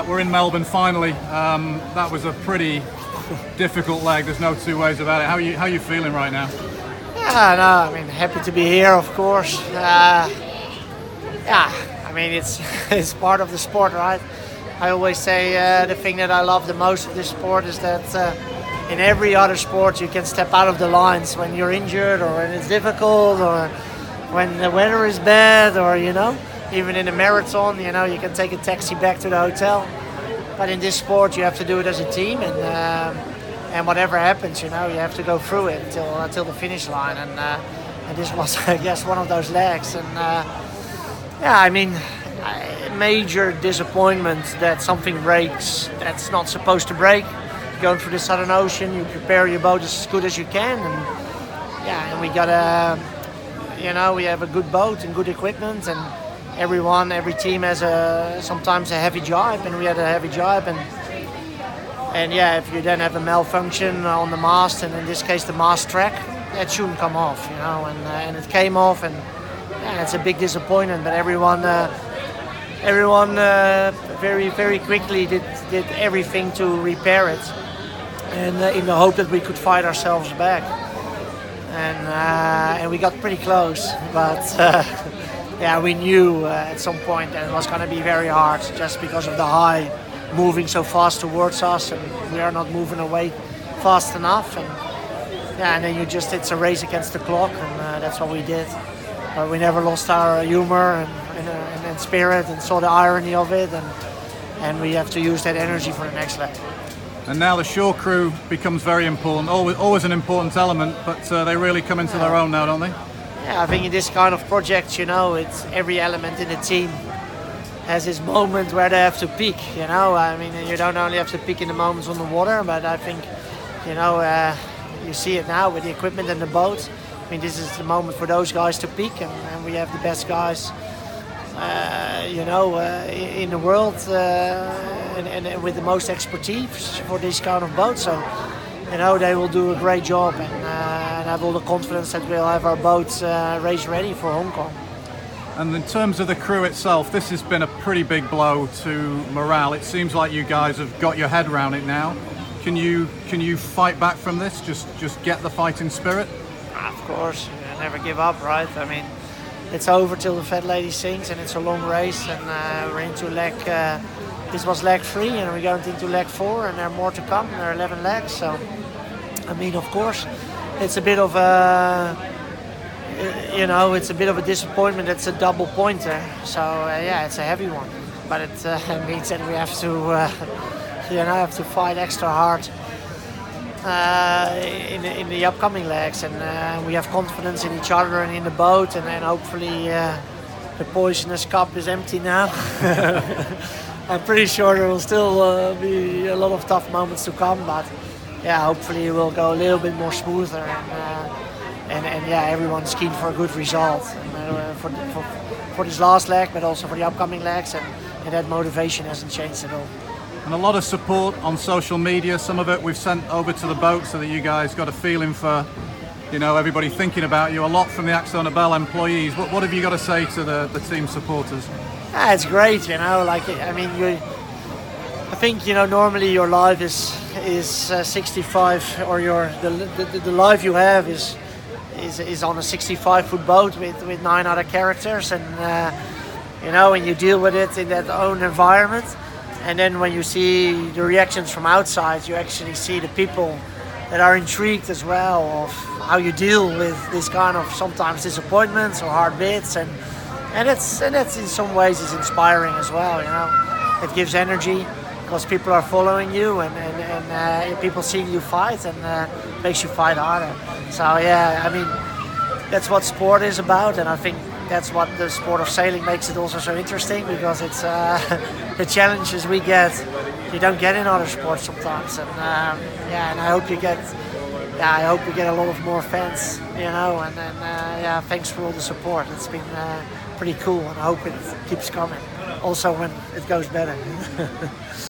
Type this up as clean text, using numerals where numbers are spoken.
we're in Melbourne finally. That was a pretty difficult leg. There's no two ways about it. How are you feeling right now? Yeah, no, I mean, happy to be here, of course. Yeah, I mean, it's part of the sport, right? I always say the thing that I love the most of this sport is that in every other sport you can step out of the lines when you're injured or when it's difficult or when the weather is bad, or even in a marathon, you can take a taxi back to the hotel. But in this sport you have to do it as a team, and whatever happens, you have to go through it until the finish line. And this was, I guess, one of those legs. And yeah, I mean, major disappointment that something breaks that's not supposed to break. Going through the Southern Ocean, you prepare your boat as good as you can, and yeah, and we got we have a good boat and good equipment, and every team has sometimes a heavy job, and we had a heavy job, and yeah, if you then have a malfunction on the mast, and in this case the mast track, that shouldn't come off, and it came off, and yeah, it's a big disappointment. But everyone very, very quickly did everything to repair it, and in the hope that we could fight ourselves back. And we got pretty close, but yeah, we knew at some point that it was going to be very hard, just because of the high moving so fast towards us, and we are not moving away fast enough. And yeah, and then it's a race against the clock, and that's what we did. But we never lost our humor and spirit, and saw the irony of it, and we have to use that energy for the next leg. And now the shore crew becomes very important, always an important element, but they really come into their own now, don't they? Yeah, I think in this kind of project, it's every element in the team has this moment where they have to peak, I mean, you don't only have to peak in the moments on the water, but I think, you see it now with the equipment and the boat. I mean, this is the moment for those guys to peak, and we have the best guys, in the world, and with the most expertise for this kind of boat. So, they will do a great job, and I have all the confidence that we'll have our boats race ready for Hong Kong. And in terms of the crew itself, this has been a pretty big blow to morale. It seems like you guys have got your head around it now. Can you fight back from this? Just get the fighting spirit? Of course, never give up, right? I mean, it's over till the fat lady sings, and it's a long race, and we're into leg. This was leg 3, and we're going into leg 4, and there are more to come. There are 11 legs, so I mean, of course, it's a bit of it's a bit of a disappointment. It's a double pointer, so yeah, it's a heavy one, but it means that we have to fight extra hard in the upcoming legs, and we have confidence in each other and in the boat, and then hopefully the poisonous cup is empty now. I'm pretty sure there will still be a lot of tough moments to come, but yeah, hopefully it will go a little bit more smoother, and yeah, everyone's keen for a good result, and, for this last leg, but also for the upcoming legs, and that motivation hasn't changed at all. And a lot of support on social media. Some of it we've sent over to the boat so that you guys got a feeling for, everybody thinking about you. A lot from the AkzoNobel employees. What have you got to say to the team supporters? Yeah, it's great, I think normally your life is 65, or the life you have is on a 65-foot boat with 9 other characters, and and you deal with it in that own environment. And then when you see the reactions from outside, you actually see the people that are intrigued as well of how you deal with this kind of sometimes disappointments or hard bits, and that's in some ways is inspiring as well. It gives energy because people are following you, and people seeing you fight, and makes you fight harder. So yeah, I mean, that's what sport is about, and I think that's what the sport of sailing makes it also so interesting, because it's the challenges we get, you don't get in other sports sometimes, and yeah, and I hope you get a lot of more fans, and yeah, thanks for all the support. It's been pretty cool, and I hope it keeps coming, also when it goes better.